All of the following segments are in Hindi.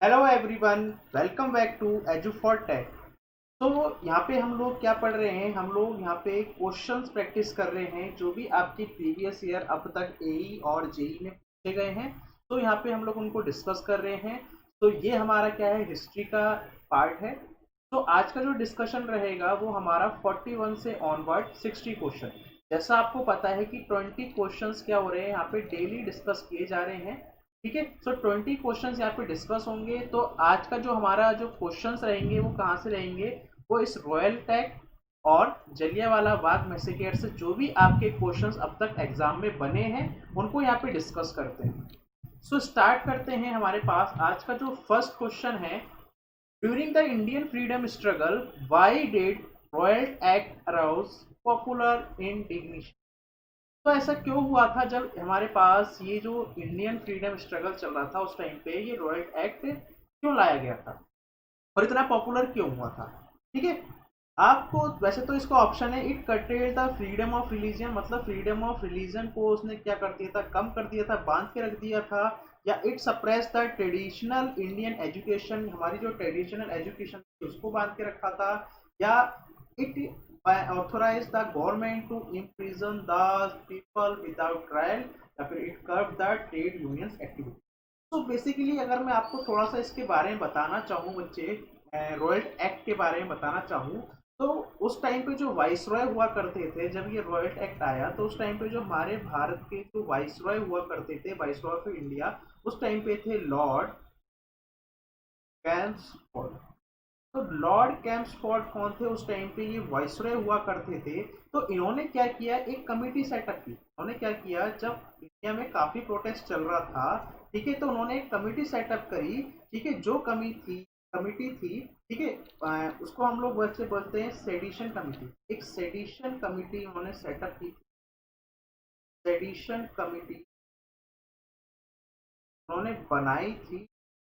Hello everyone, welcome back to Edu for Tech. तो यहाँ पे हम लोग क्या पढ़ रहे हैं, हम लोग यहाँ पे क्वेश्चंस प्रैक्टिस कर रहे हैं जो भी आपके प्रीवियस ईयर अब तक एई और जेई में पूछे गए हैं। तो यहाँ पे हम लोग उनको डिस्कस कर रहे हैं। तो ये हमारा क्या है, हिस्ट्री का पार्ट है। तो आज का जो डिस्कशन रहेगा वो हमारा 41 से ऑनवर्ड 60 क्वेश्चन। जैसा आपको पता है कि 20 क्वेश्चंस क्या हो रहे हैं, यहाँ पे डेली डिस्कस किए जा रहे हैं। ठीक है, सो 20 क्वेश्चंस यहाँ पे डिस्कस होंगे। तो आज का जो हमारा जो क्वेश्चंस रहेंगे वो कहाँ से रहेंगे, वो इस रॉयल टैग और जलियांवाला बाग मैसेकेयर से जो भी आपके क्वेश्चंस अब तक एग्जाम में बने हैं उनको यहाँ पे डिस्कस करते हैं। सो स्टार्ट करते हैं। हमारे पास आज का जो फर्स्ट क्वेश्चन है, during the Indian freedom struggle why did royal act arouse popular indignation. तो ऐसा क्यों हुआ था जब हमारे पास ये जो इंडियन फ्रीडम स्ट्रगल चल रहा था उस टाइम पे ये रॉयल एक्ट क्यों लाया गया था और इतना पॉपुलर क्यों हुआ था। ठीक है, आपको वैसे तो इसका ऑप्शन है, it कटेड the freedom of religion, मतलब फ्रीडम ऑफ रिलीजन को उसने क्या कर दिया था, कम कर दिया था, बांध के रख दिया था। या it suppress the traditional Indian education, हमारी जो ट्रेडिशनल एजुकेशन थी उसको बांध के रखा था। या it authorise the government to imprison the people without trial, या फिर it curb the trade unions activity. तो बेसिकली अगर मैं आपको थोड़ा सा इसके बारे में बताना चाहूँ बच्चे, रॉयल एक्ट के बारे में बताना चाहूँ, तो उस टाइम पे जो वाइसरॉय हुआ करते थे, जब ये रॉयल एक्ट आया तो उस टाइम पे जो हमारे भारत के जो वाइसरॉय हुआ करते थे, वाइसरॉय ऑफ इंडिया, उस टाइम पे थे लॉर्ड कैम्सफोर्ड। तो लॉर्ड कैम्सफोर्ड कौन थे उस टाइम पे, ये वाइसरॉय हुआ करते थे। तो इन्होंने क्या किया, एक कमेटी सेटअप की। इन्होंने क्या किया, जब इंडिया में काफी प्रोटेस्ट चल रहा था, ठीक है, तो उन्होंने एक कमेटी सेटअप करी। ठीक है, जो कमिटी थी, ठीक है, उसको हम लोग वैसे बोलते हैं सेडिशन कमिटी। एक सेडिशन कमिटी उन्होंने सेटअप की। सेडिशन कमिटी उन्होंने बनाई थी।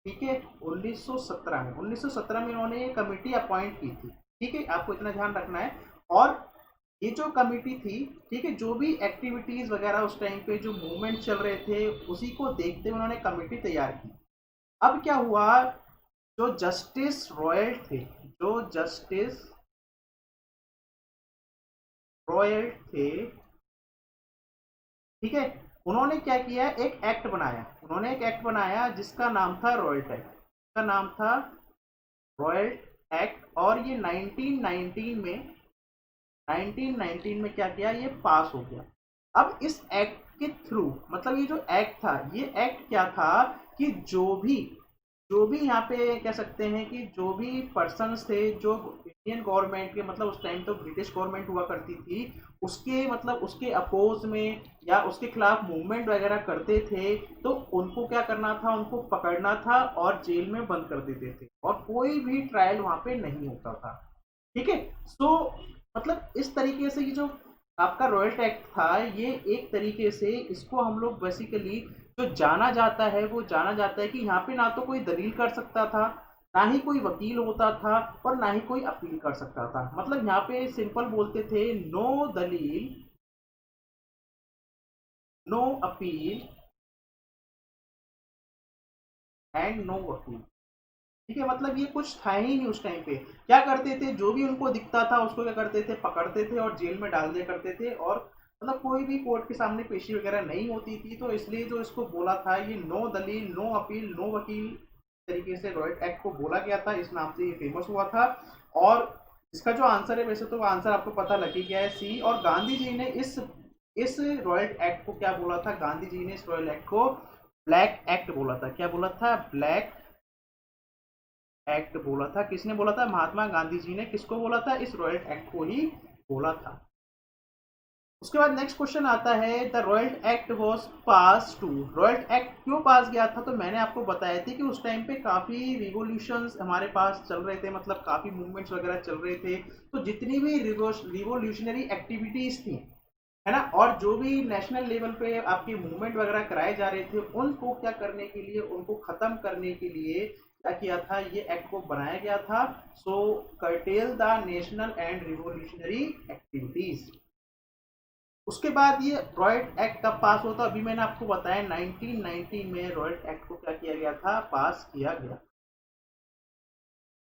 ठीक है, 1917 में उन्होंने ये कमेटी अपॉइंट की थी। ठीक है, आपको इतना ध्यान रखना है। और ये जो कमेटी थी, ठीक है, जो भी एक्टिविटीज वगैरह उस टाइम पे जो मूवमेंट चल रहे थे उसी को देखते हुए उन्होंने कमेटी तैयार की। अब क्या हुआ, जो जस्टिस रॉयल थे, जो जस्टिस रॉयल थे, ठीक है, उन्होंने क्या किया, एक एक्ट बनाया। उन्होंने एक एक्ट बनाया जिसका नाम था रॉयल एक्ट। का नाम था रॉयल एक्ट। और ये 1919 में क्या किया, ये पास हो गया। अब इस एक्ट के थ्रू, मतलब ये जो एक्ट था, ये एक्ट क्या था कि जो भी यहाँ पे कह सकते हैं कि जो भी पर्सन्स थे जो इंडियन गवर्नमेंट के, मतलब उस टाइम तो ब्रिटिश गवर्नमेंट हुआ करती थी, उसके मतलब उसके अपोज में या उसके खिलाफ मूवमेंट वगैरह करते थे, तो उनको क्या करना था, उनको पकड़ना था और जेल में बंद कर देते थे और कोई भी ट्रायल वहां पे नहीं होता था। ठीक है, सो मतलब इस तरीके से ये जो आपका रॉयल टैक्स था, ये एक तरीके से इसको हम लोग बेसिकली जो जाना जाता है वो जाना जाता है कि यहाँ पे ना तो कोई दलील कर सकता था, ना ही कोई वकील होता था, और ना ही कोई अपील कर सकता था। मतलब यहाँ पे सिंपल बोलते थे, नो दलील, नो अपील एंड नो वकील। ठीक है, मतलब ये कुछ था ही नहीं उस टाइम पे। क्या करते थे, जो भी उनको दिखता था उसको क्या करते थे, पकड़ते थे और जेल में डाल दिया करते थे। और मतलब कोई भी कोर्ट के सामने पेशी वगैरह नहीं होती थी। तो इसलिए जो इसको बोला था, ये नो दलील, नो अपील, नो वकील तरीके से रॉयल एक्ट को बोला गया था। इस नाम से ये फेमस हुआ था। और इसका जो आंसर है, वैसे तो आंसर आपको पता लग ही गया है, सी। और गांधी जी ने इस रॉयल एक्ट को क्या बोला था, गांधी जी ने इस रॉयल एक्ट को ब्लैक एक्ट बोला था। क्या बोला था, ब्लैक एक्ट बोला था। किसने बोला था, महात्मा गांधी जी ने किसको बोला था, इस रॉयल एक्ट को ही बोला था। उसके बाद नेक्स्ट क्वेश्चन आता है, the Rowlatt act was pass to. Rowlatt act क्यों पास गया था, तो मैंने आपको बताया थी कि उस टाइम पे काफी रिवोल्यूशंस हमारे पास चल रहे थे, मतलब काफी मूवमेंट्स वगैरह चल रहे थे। तो जितनी भी रिवोल्यूशनरी एक्टिविटीज थी, है ना, और जो भी नेशनल लेवल पे आपके मूवमेंट वगैरह कराए जा रहे थे, उनको क्या करने के लिए, उनको खत्म करने के लिए क्या किया था, ये एक्ट को बनाया गया था। So curtail the national and revolutionary activities. उसके बाद ये रॉयल एक्ट कब पास होता, अभी मैंने आपको बताया 1919 में रॉयल एक्ट को क्या किया गया था, पास किया गया।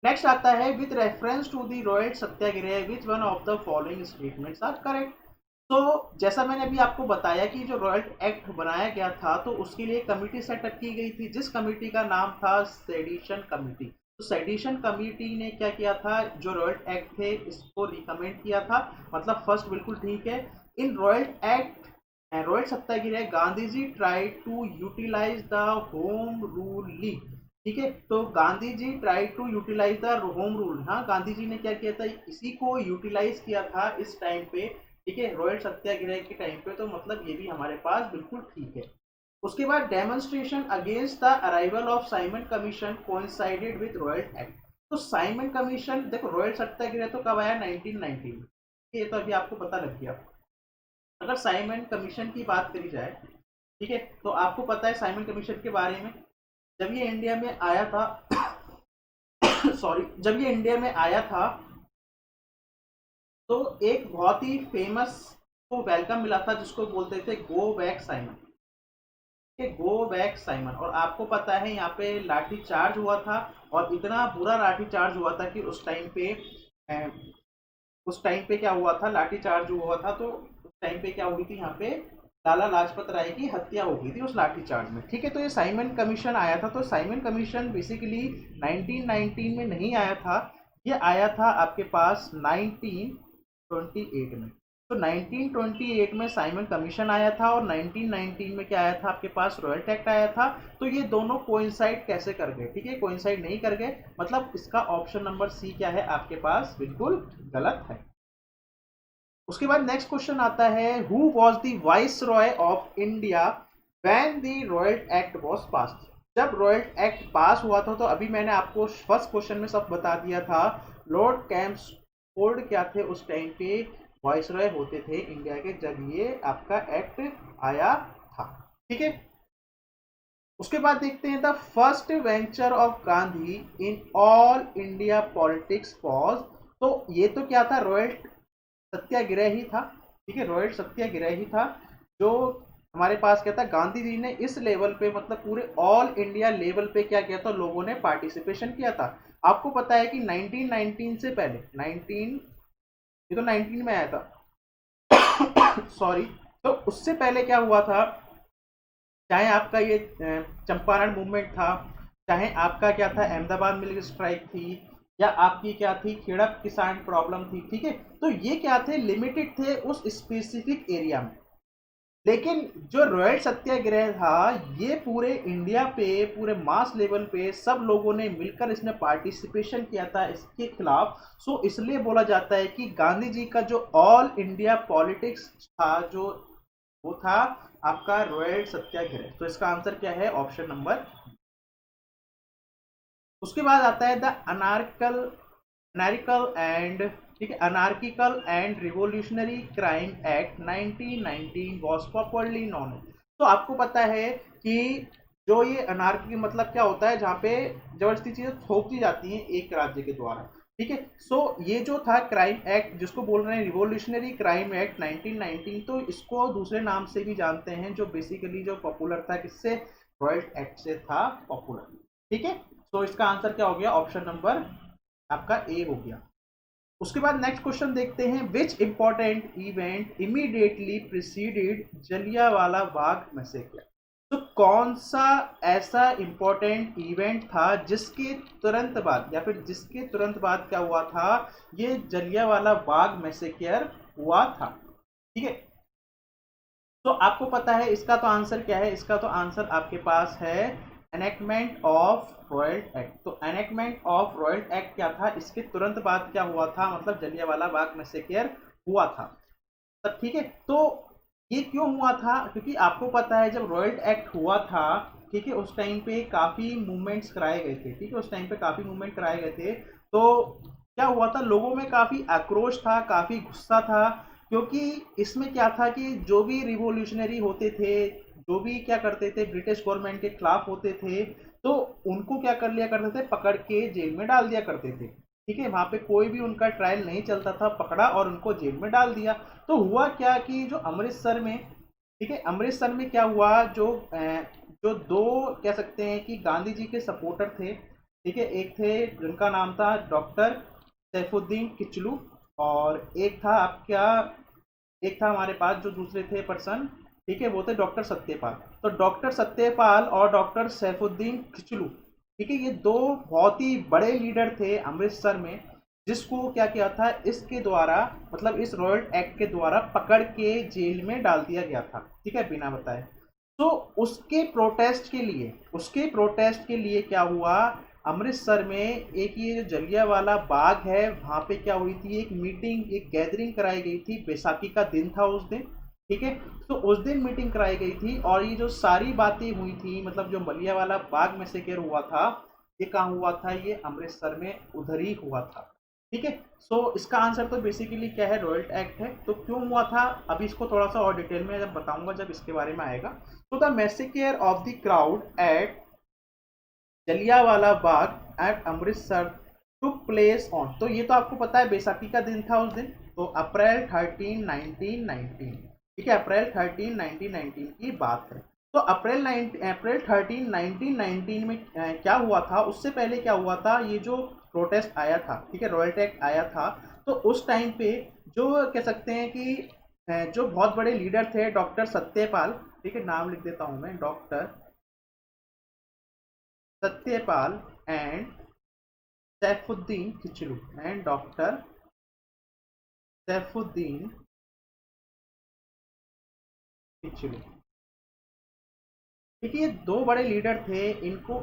नेक्स्ट आता है with reference to the Rowlatt Satyagraha which one of the following statements are correct. तो जैसा मैंने अभी आपको बताया कि जो रॉयल एक्ट बनाया गया था तो उसके लिए कमेटी सेटअप की गई थी, जिस कमेटी का नाम था सेडिशन कमेटी। तो सेडिशन कमेटी ने क्या किया था, जो रॉयल एक्ट थे इसको रिकमेंड किया था। मतलब फर्स्ट बिल्कुल ठीक है। In Rowlatt Act Rowlatt Satyagraha Gandhi ji try to utilise the Home Rule League. ठीक है, तो Gandhi ji try to utilise the Home Rule. हाँ, गांधी जी ने क्या किया था, इसी को यूटिलाइज किया था इस टाइम पे। ठीक है, रॉयल सत्याग्रह के टाइम पे। तो मतलब ये भी हमारे पास बिल्कुल ठीक है। उसके बाद demonstration against the arrival of Simon commission coincided with royal act. तो साइमन कमीशन, देखो रॉयल सत्याग्रह तो कब आया, 1919 में। ये तो अभी आपको पता लग गया। अगर साइमन कमीशन की बात करी जाए, ठीक है, तो आपको पता है साइमन कमीशन के बारे में। जब ये इंडिया में आया था सॉरी, जब ये इंडिया में आया था तो एक बहुत ही फेमस को वेलकम मिला था जिसको बोलते थे go back Simon. Go back Simon. और आपको पता है यहाँ पे लाठी चार्ज हुआ था, और इतना बुरा लाठी चार्ज हुआ था कि उस टाइम पे क्या हुआ था, लाठी चार्ज हुआ था तो उस टाइम पे क्या हुई थी, यहाँ पे लाला लाजपत राय की हत्या हो गई थी उस लाठी चार्ज में। ठीक है, तो ये साइमन कमीशन आया था। तो साइमन कमीशन बेसिकली 1919 में नहीं आया था, ये आया था आपके पास 1928 में। तो 1928 में साइमन कमीशन आया था, और 1919 में क्या आया था आपके पास, रॉयल एक्ट आया था। तो ये दोनों कोइंसाइड कैसे कर गए, ठीक है, कोइंसाइड नहीं कर गए। मतलब इसका ऑप्शन नंबर सी क्या है आपके पास, बिल्कुल गलत है। उसके बाद नेक्स्ट क्वेश्चन आता है, who was the vice Roy of India when the Rowlatt act was passed. जब रॉयल एक्ट पास हुआ था, तो अभी मैंने आपको फर्स्ट क्वेश्चन में सब बता दिया था, लॉर्ड कैम्पफोर्ड क्या थे उस टाइम पे, वाइस रॉय होते थे इंडिया के जब ये आपका एक्ट आया था। ठीक है, उसके बाद देखते हैं the first venture of Gandhi in all India politics was. तो ये तो क्या था, रॉयल सत्याग्रह ही था। ठीक है, रॉयल सत्याग्रह ही था जो हमारे पास क्या था, गांधी जी ने इस लेवल पे, मतलब पूरे ऑल इंडिया लेवल पे क्या किया था, लोगों ने पार्टिसिपेशन किया था। आपको पता है कि 1919 से पहले 19 ये तो 19 में आया था सॉरी। तो उससे पहले क्या हुआ था, चाहे आपका ये चंपारण मूवमेंट था, चाहे आपका क्या था अहमदाबाद मिल स्ट्राइक थी, या आपकी क्या थी खेड़ा किसान प्रॉब्लम थी। ठीक है, तो ये क्या थे, लिमिटेड थे उस स्पेसिफिक एरिया में। लेकिन जो रॉयल सत्याग्रह था ये पूरे इंडिया पे, पूरे मास लेवल पे सब लोगों ने मिलकर इसमें पार्टिसिपेशन किया था इसके खिलाफ। सो इसलिए बोला जाता है कि गांधी जी का जो ऑल इंडिया पॉलिटिक्स था, जो वो था आपका रॉयल सत्याग्रह। तो इसका आंसर क्या है, ऑप्शन नंबर। उसके बाद आता है द अनार्कल एंड, ठीक है, anarchical and revolutionary crime act 1919 was popularly non. तो आपको पता है कि जो ये अनार्की मतलब क्या होता है, जहाँ पे जबरदस्ती चीजें थोप दी जाती हैं एक राज्य के द्वारा। ठीक है, सो ये जो था क्राइम एक्ट जिसको बोल रहे हैं रिवोल्यूशनरी क्राइम एक्ट 1919, तो इसको दूसरे नाम से भी जानते हैं, जो बेसिकली जो पॉपुलर था किससे, रॉयल एक्ट से था पॉपुलर। ठीक है, तो इसका आंसर क्या हो गया, ऑप्शन नंबर आपका ए हो गया। उसके बाद नेक्स्ट क्वेश्चन देखते हैं, which important event immediately preceded Jallianwala Bagh massacre. तो कौन सा ऐसा इंपॉर्टेंट इवेंट था जिसके तुरंत बाद, या फिर जिसके तुरंत बाद क्या हुआ था, ये जलियांवाला बाग मैसेकर हुआ था। ठीक है, तो आपको पता है इसका तो आंसर क्या है, इसका तो आंसर आपके पास है एनेक्टमेंट ऑफ रॉयल एक्ट। तो एनेक्टमेंट ऑफ रॉयल एक्ट क्या था, इसके तुरंत बाद क्या हुआ था, मतलब जलियांवाला बाग मैसेकर हुआ था तब। ठीक है, तो ये क्यों हुआ था, क्योंकि आपको पता है जब रॉयल एक्ट हुआ था, ठीक है, उस टाइम पे काफी मूवमेंट्स कराए गए थे। ठीक है, उस टाइम पे काफी मूवमेंट कराए गए थे। तो क्या हुआ था, लोगों में काफी आक्रोश था, काफी गुस्सा था, क्योंकि इसमें क्या था कि जो भी रिवोल्यूशनरी होते थे, जो भी क्या करते थे ब्रिटिश गवर्नमेंट के खिलाफ होते थे, तो उनको क्या कर लिया करते थे, पकड़ के जेल में डाल दिया करते थे। ठीक है, वहां पे कोई भी उनका ट्रायल नहीं चलता था, पकड़ा और उनको जेल में डाल दिया। तो हुआ क्या कि जो अमृतसर में, ठीक है, अमृतसर में क्या हुआ, जो जो दो कह सकते हैं कि गांधी जी के सपोर्टर थे, ठीक है, एक थे जिनका नाम था डॉक्टर सैफुद्दीन किचलू, और एक था आपका, एक था हमारे पास जो दूसरे थे पर्सन, ठीक है, वो थे डॉक्टर सत्यपाल। तो डॉक्टर सत्यपाल और डॉक्टर सैफुद्दीन खिचलू, ठीक है, ये दो बहुत ही बड़े लीडर थे अमृतसर में, जिसको क्या किया था इसके द्वारा, मतलब इस रॉयल एक्ट के द्वारा पकड़ के जेल में डाल दिया गया था, ठीक है, बिना बताए। तो उसके प्रोटेस्ट के लिए क्या हुआ, अमृतसर में एक ये जो जलियांवाला बाग है वहां पे क्या हुई थी, एक मीटिंग, एक गैदरिंग कराई गई थी, बैसाखी का दिन था उस दिन, ठीक है। तो उस दिन मीटिंग कराई गई थी, और ये जो सारी बातें हुई थी, मतलब जो जलियांवाला बाग में से केयर हुआ था, ये कहाँ हुआ था, ये अमृतसर में उधर ही हुआ था, ठीक है। सो इसका आंसर तो बेसिकली क्या है, रॉयल एक्ट है। तो क्यों हुआ था, अभी इसको थोड़ा सा और डिटेल में जब बताऊंगा, जब इसके बारे में आएगा। तो the massacre of the crowd at Jallianwala Bagh at Amritsar took place on, तो ये तो आपको पता है बैसाखी का दिन था उस दिन, तो अप्रैल 13 1919, ठीक है, अप्रैल 13 1919 की बात है। तो अप्रैल 13 1919 में क्या हुआ था, उससे पहले क्या हुआ था, ये जो प्रोटेस्ट आया था, ठीक है, रॉयल एक्ट आया था, तो उस टाइम पे जो कह सकते हैं कि जो बहुत बड़े लीडर थे डॉक्टर सत्यपाल, ठीक है, नाम लिख देता हूं मैं, doctor Satyapal and Saifuddin Kitchlew, and doctor Saifuddin Kitchlew, ठीक है, ये दो बड़े लीडर थे, इनको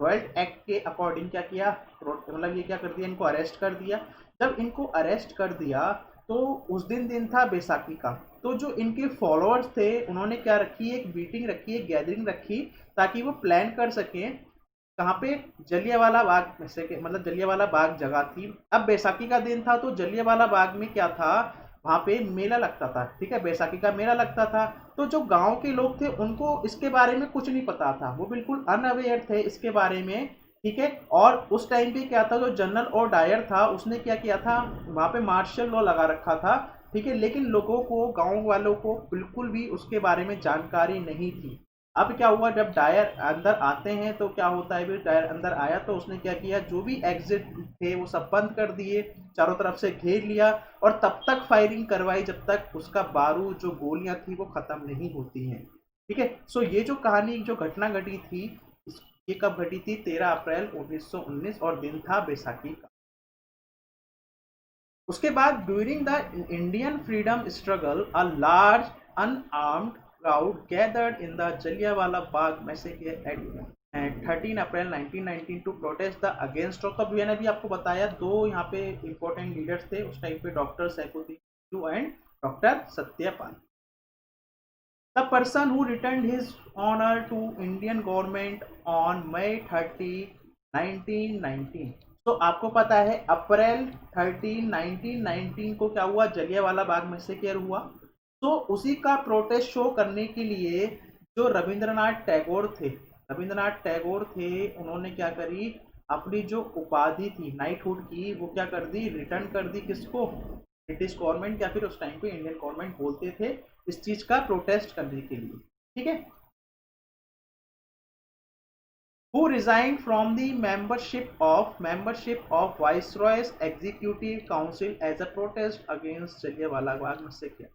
रॉयल एक्ट के अकॉर्डिंग क्या किया, मतलब ये क्या कर दिया, इनको अरेस्ट कर दिया। जब इनको अरेस्ट कर दिया, तो उस दिन था बैसाखी का, तो जो इनके फॉलोअर्स थे उन्होंने क्या रखी, एक मीटिंग रखी, एक गैदरिंग रखी, ताकि वो प्लान कर सकें कहाँ पे, जलियांवाला बाग में से, मतलब जलियांवाला बाग जगह थी। अब बैसाखी का दिन था, तो जलियांवाला बाग में क्या था, वहां पे मेला लगता था, ठीक है, बैसाखी का मेला लगता था। तो जो गांव के लोग थे उनको इसके बारे में कुछ नहीं पता था, वो बिल्कुल अनअवेयर थे इसके बारे में, ठीक है। और उस टाइम पे क्या था, जो जनरल और डायर था उसने क्या किया था, वहां पे मार्शल लॉ लगा रखा था, ठीक है, लेकिन लोगों को, गांव वालों को बिल्कुल भी उसके बारे में जानकारी नहीं थी। अब क्या हुआ, जब डायर अंदर आते हैं तो क्या होता है, भी डायर अंदर आया तो उसने क्या किया, जो भी एग्जिट थे वो सब बंद कर दिए, चारों तरफ से घेर लिया, और तब तक फायरिंग करवाई जब तक उसका बारूद, जो गोलियां थी वो खत्म नहीं होती हैं, ठीक है। सो ये जो कहानी, जो घटना घटी थी, ये कब घटी थी, 13 अप्रैल 1919, और दिन था बैसाखी का। उसके बाद during the Indian freedom struggle a large unarmed crowd gathered in the Jallianwala Bagh massacre at 13 April 1919 to protest the against of, तो मैंने भी आपको बताया दो यहाँ पे इंपॉर्टेंट लीडर्स थे उस टाइम पे, doctor Saifuddin and doctor Satyapal. The person who return his honour to Indian government on May 30 1919, तो आपको पता है अप्रैल 13 1919 को क्या हुआ, जलियांवाला बाग मैसेकर हुआ। तो उसी का प्रोटेस्ट शो करने के लिए जो रविंद्रनाथ टैगोर थे, उन्होंने क्या करी, अपनी जो उपाधि थी नाइटहुड की, वो क्या कर दी, रिटर्न कर दी, किसको, ब्रिटिश गवर्नमेंट, या फिर उस टाइम पे इंडियन गवर्नमेंट बोलते थे, इस चीज का प्रोटेस्ट करने के लिए, ठीक है। who resigned from the membership of Viceroy's Executive Council as a protest against Jallianwala Bagh massacre।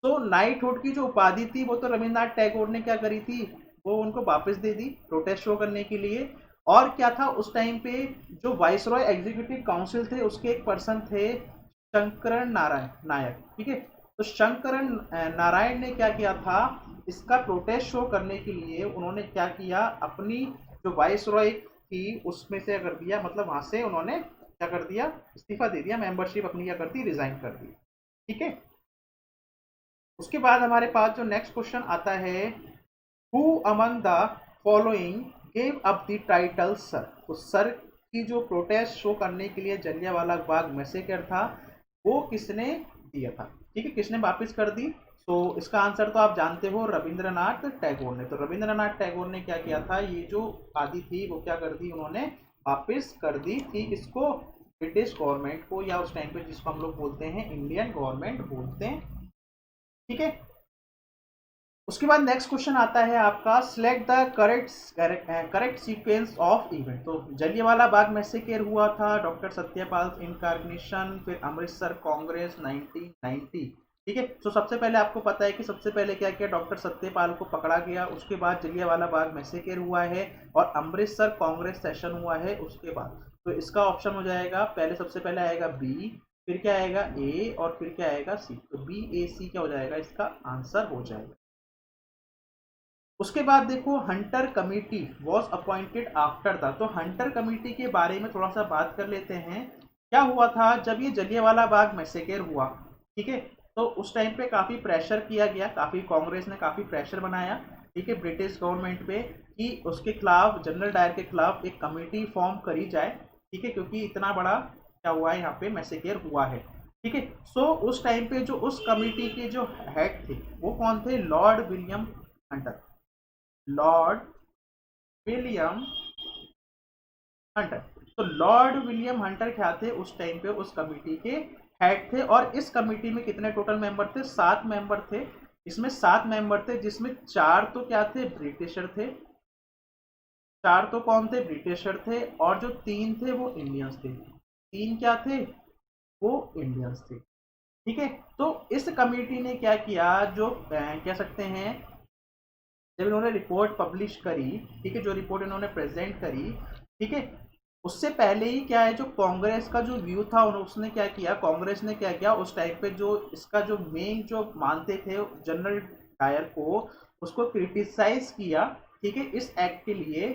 तो नाइटहुड की जो उपाधि थी वो तो रविन्द्रनाथ टैगोर ने क्या करी थी, वो उनको वापस दे दी प्रोटेस्ट शो करने के लिए। और क्या था उस टाइम पे, जो वाइसरॉय एग्जीक्यूटिव काउंसिल थे उसके एक पर्सन थे शंकरन नारायण नायक, ठीक है। तो शंकरन नारायण ने क्या किया था, इसका प्रोटेस्ट शो करने के लिए उन्होंने क्या किया, अपनी जो वाइसरॉय थी उसमें से कर दिया, मतलब वहां से उन्होंने क्या कर दिया, इस्तीफा दे दिया, मेंबरशिप अपनी क्या कर दी, रिजाइन कर दी, ठीक है। उसके बाद हमारे पास जो नेक्स्ट क्वेश्चन आता है, who among the following gave up the title sir, तो सर की जो प्रोटेस्ट शो करने के लिए जलियांवाला बाग मैसेकर था, वो किसने दिया था, ठीक है, किसने वापस कर दी। तो इसका आंसर तो आप जानते हो, रविंद्रनाथ टैगोर ने। तो रविंद्रनाथ टैगोर ने क्या किया था, ये जो आदि थी वो क्या कर दी, उन्होंने वापस कर दी थी, इसको, ब्रिटिश गवर्नमेंट को, या उस टाइम पे जिसको हम लोग बोलते हैं इंडियन गवर्नमेंट बोलते हैं, ठीक है। उसके बाद नेक्स्ट क्वेश्चन आता है आपका, select the correct sequence of event. तो जलियांवाला बाग मैसेकर हुआ था, डॉक्टर सत्यपाल इनकार्नेशन, फिर अमृतसर कांग्रेस 1990। ठीक है, तो सबसे पहले आपको पता है कि सबसे पहले क्या किया, डॉक्टर सत्यपाल को पकड़ा गया, उसके बाद जलियांवाला बाग मैसेकर हुआ है और अमृतसर कांग्रेस सेशन हुआ है उसके बाद। तो इसका ऑप्शन हो जाएगा, पहले सबसे पहले आएगा बी, फिर क्या आएगा ए, और फिर क्या आएगा सी। तो बी ए सी क्या हो जाएगा, इसका आंसर हो जाएगा। उसके बाद देखो, Hunter committee was appointed after था। तो हंटर कमिटी के बारे में थोड़ा सा बात कर लेते हैं। क्या हुआ था जब ये जलियांवाला बाग मैसेकर हुआ, ठीक है, तो उस टाइम पे काफ़ी प्रेशर किया गया, काफ़ी कांग्रेस ने काफ़ी प्रेशर बनाया, ठीक है, ब्रिटिश गवर्नमेंट पे कि उसके खिलाफ, जनरल डायर के खिलाफ एक कमेटी फॉर्म करी जाए, ठीक है, क्योंकि इतना बड़ा क्या हुआ है यहाँ पे मैसेकर हुआ है, ठीक है। सो उस टाइम पे जो उस कमेटी के जो हेड थे वो कौन थे, Lord William Hunter. Lord William Hunter. तो लॉर्ड विलियम हंटर क्या थे उस टाइम पे, उस कमेटी के हेड थे। और इस कमेटी में कितने टोटल मेंबर थे, 7 मेंबर थे। इसमें 7 मेंबर थे, जिसमें 4 तो क्या थे, ब्रिटिशर थे, 4 तो कौन थे, ब्रिटिशर थे, और जो 3 थे वो इंडियंस थे। 3 क्या थे, वो इंडियंस थे, ठीक है। तो इस कमेटी ने क्या किया, जो कह सकते हैं, जब इन्होंने रिपोर्ट पब्लिश करी, ठीक है, जो रिपोर्ट इन्होंने प्रेजेंट करी, ठीक है, उससे पहले ही क्या है, जो कांग्रेस का जो व्यू था उसने क्या किया, कांग्रेस ने क्या किया उस टाइम पे, जो इसका जो मेन जो मानते थे जनरल डायर को, उसको क्रिटिसाइज किया, ठीक है, इस एक्ट के लिए,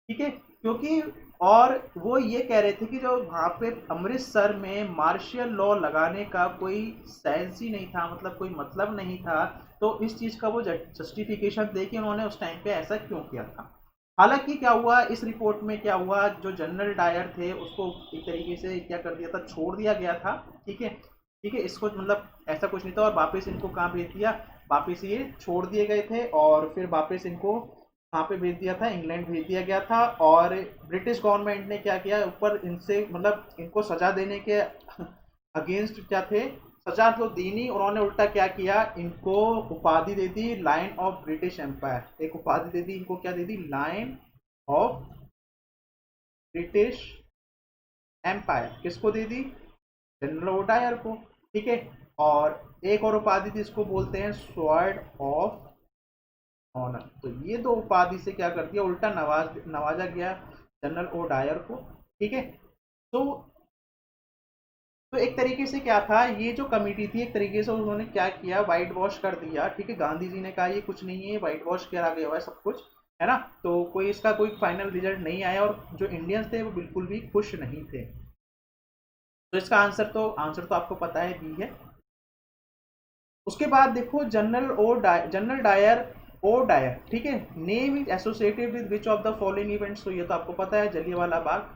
ठीक है, क्योंकि और वो ये कह रहे थे कि जो वहाँ पे अमृतसर में मार्शियल लॉ लगाने का कोई सेंस ही नहीं था, मतलब कोई मतलब नहीं था। तो इस चीज़ का वो जस्टिफिकेशन दे कि उन्होंने उस टाइम पे ऐसा क्यों किया था। हालांकि क्या हुआ इस रिपोर्ट में, क्या हुआ, जो जनरल डायर थे उसको एक तरीके से क्या कर दिया था, छोड़ दिया गया था, ठीक है, ठीक है, इसको मतलब ऐसा कुछ नहीं था। और वापस इनको कहाँ भेज दिया, वापस ये छोड़ दिए गए थे, और फिर वापस इनको वहाँ पे भेज दिया था, इंग्लैंड भेज दिया गया था। और ब्रिटिश गवर्नमेंट ने क्या किया, ऊपर इनसे मतलब इनको सजा देने के अगेंस्ट क्या थे, सजा तो दी नहीं, उन्होंने उल्टा क्या किया, इनको उपाधि दे दी लायन ऑफ ब्रिटिश एम्पायर। एक उपाधि दे दी इनको, क्या दे दी, लायन ऑफ ब्रिटिश एम्पायर। किसको दे दी, जनरल डायर को, ठीक है। और एक और उपाधि थी, इसको बोलते हैं स्वॉर्ड ऑफ ऑनर। तो ये 2 उपाधि से क्या कर दिया, उल्टा नवाजा गया जनरल ओ डायर को, ठीक है। तो एक तरीके से क्या था, ये जो कमेटी थी एक तरीके से उन्होंने क्या किया, वाइट वॉश कर दिया, ठीक है। गांधी जी ने कहा ये कुछ नहीं है, वाइट वॉश करा गया हुआ है सब कुछ, है ना। तो कोई इसका कोई फाइनल रिजल्ट नहीं आया, और जो इंडियंस थे वो बिल्कुल भी खुश नहीं थे। तो इसका आंसर तो आपको पता है, बी है। उसके बाद देखो, जनरल डायर ओ डायर, ठीक है, name is associated with which of the following events. तो ये तो आपको पता है, Jallianwala Bagh.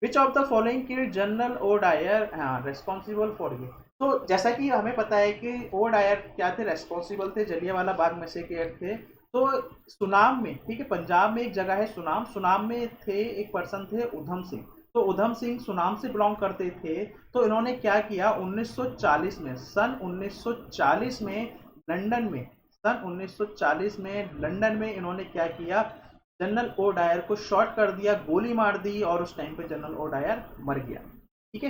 Which of the following killed general O'Dwyer, हाँ, रेस्पॉन्सिबल फॉर ये। तो जैसा कि हमें पता है कि ओ डायर क्या थे, रेस्पॉन्सिबल थे, जलियांवाला बाग में से के थे। तो सुनाम में, ठीक है, पंजाब में एक जगह है सुनाम, सुनाम में थे एक पर्सन थे उधम सिंह। तो उधम सिंह सुनाम से बिलोंग करते थे। तो इन्होंने क्या किया, 1940 में, सन 1940 में लंदन में, सन 1940 में लंदन में इन्होंने क्या किया, जनरल ओ डायर को शॉट कर दिया, गोली मार दी, और उस टाइम पे जनरल ओ डायर मर गया, ठीक है,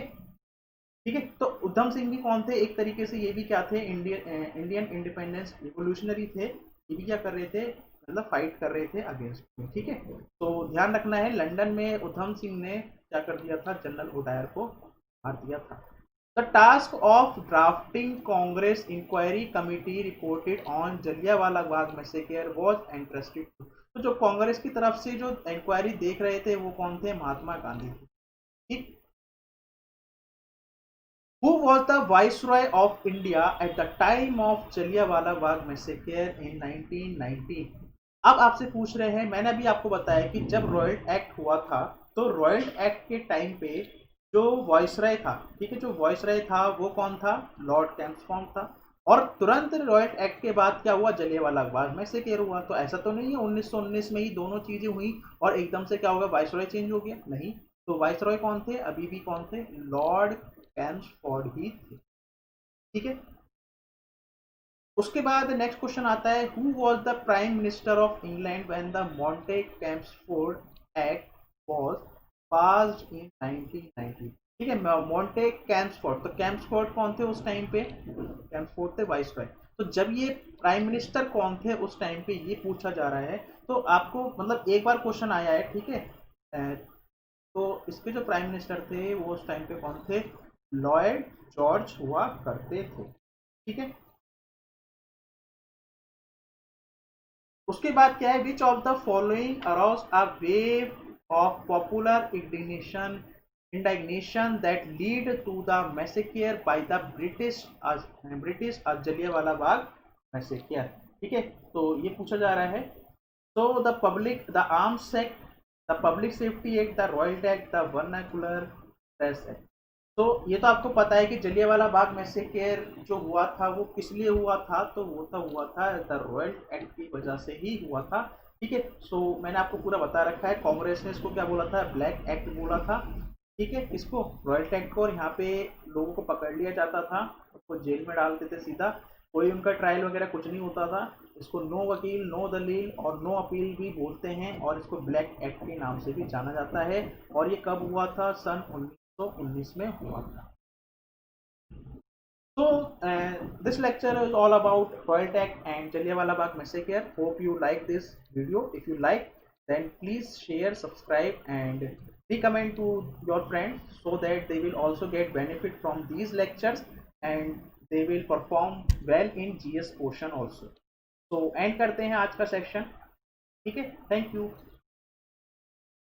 ठीक है। तो उधम सिंह भी कौन थे, एक तरीके से ये भी क्या थे, इंडियन इंडिपेंडेंस रिवोल्यूशनरी थे। ये भी क्या कर रहे थे, मतलब फाइट कर रहे थे अगेंस्ट में, ठीक है। तो ध्यान रखना है, लंदन में उधम सिंह ने क्या कर दिया था, जनरल ओ डायर को मार दिया था। The task of drafting Congress inquiry committee reported on Jallianwala Bagh massacre was interested. तो जो कांग्रेस की तरफ से जो इंक्वायरी देख रहे थे वो कौन थे, महात्मा गांधी थे, ठीक। Who was the Viceroy of India at the time of Jallianwala Bagh massacre in 1919? अब आपसे पूछ रहे हैं, मैंने अभी आपको बताया कि जब रॉयल एक्ट हुआ था, तो रॉयल एक्ट के टाइम पे जो वॉइसराय था, ठीक है, जो वॉइसराय था वो कौन था, लॉर्ड कैम्पफॉर्म था। और तुरंत रॉयल एक्ट के बाद क्या हुआ, जलियांवाला बाग मैसेकर हुआ। तो ऐसा तो नहीं है 1919 में ही दोनों चीजें हुई और एकदम से क्या होगा, वाइसरॉय चेंज हो गया, नहीं। तो वाइसरॉय कौन थे, अभी भी कौन थे, लॉर्ड कैम्सफोर्ड ही थे, ठीक है। उसके बाद नेक्स्ट क्वेश्चन आता है, who was the prime minister of England when the Montagu Chelmsford Act was passed in 1990। ठीक है, मॉन्टे-कैम्पफोर्ड, तो कैम्पफोर्ड कौन थे उस टाइम पे? कैम्पफोर्ड थे वाइसरॉय। तो जब ये प्राइम मिनिस्टर कौन थे उस टाइम पे, ये पूछा जा रहा है। तो आपको मतलब एक बार क्वेश्चन आया है, ठीक है। तो इसके जो प्राइम मिनिस्टर थे वो उस टाइम पे कौन थे? लॉयड जॉर्ज हुआ करते थे। ठीक है, उसके बाद क्या है, which of the following arouse a wave of popular indignation that lead to the massacre by the British Jallianwala Bagh massacre. ठीक है, तो ये पूछा जा रहा है। तो the Arms Act, the Public Safety Act, the Rowlatt Act, the Vernacular Press Act. तो ये तो आपको पता है कि जलियांवाला बाग मैसेकेयर जो हुआ था वो किस लिए हुआ था? तो वो तो हुआ था द रॉयल एक्ट की वजह से ही हुआ था। ठीक है, सो मैंने आपको पूरा बता रखा है। कांग्रेस ने इसको क्या बोला था? ब्लैक एक्ट बोला था। ठीक है, इसको रॉयल एक्ट को, और यहाँ पे लोगों को पकड़ लिया जाता था, उसको जेल में डालते थे सीधा, कोई उनका ट्रायल वगैरह कुछ नहीं होता था। इसको नो वकील, नो दलील और नो अपील भी बोलते हैं, और इसको ब्लैक एक्ट के नाम से भी जाना जाता है। और ये कब हुआ था? सन 1919 में हुआ था। So this lecture is all about Royal Act and Jallianwala Bagh Massacre. Hope you like this video. If you like, then please share, subscribe, and recommend to your friends so that they will also get benefit from these lectures and they will perform well in GS portion also. So end करते हैं आज का सेक्शन। ठीक है, थैंक यू।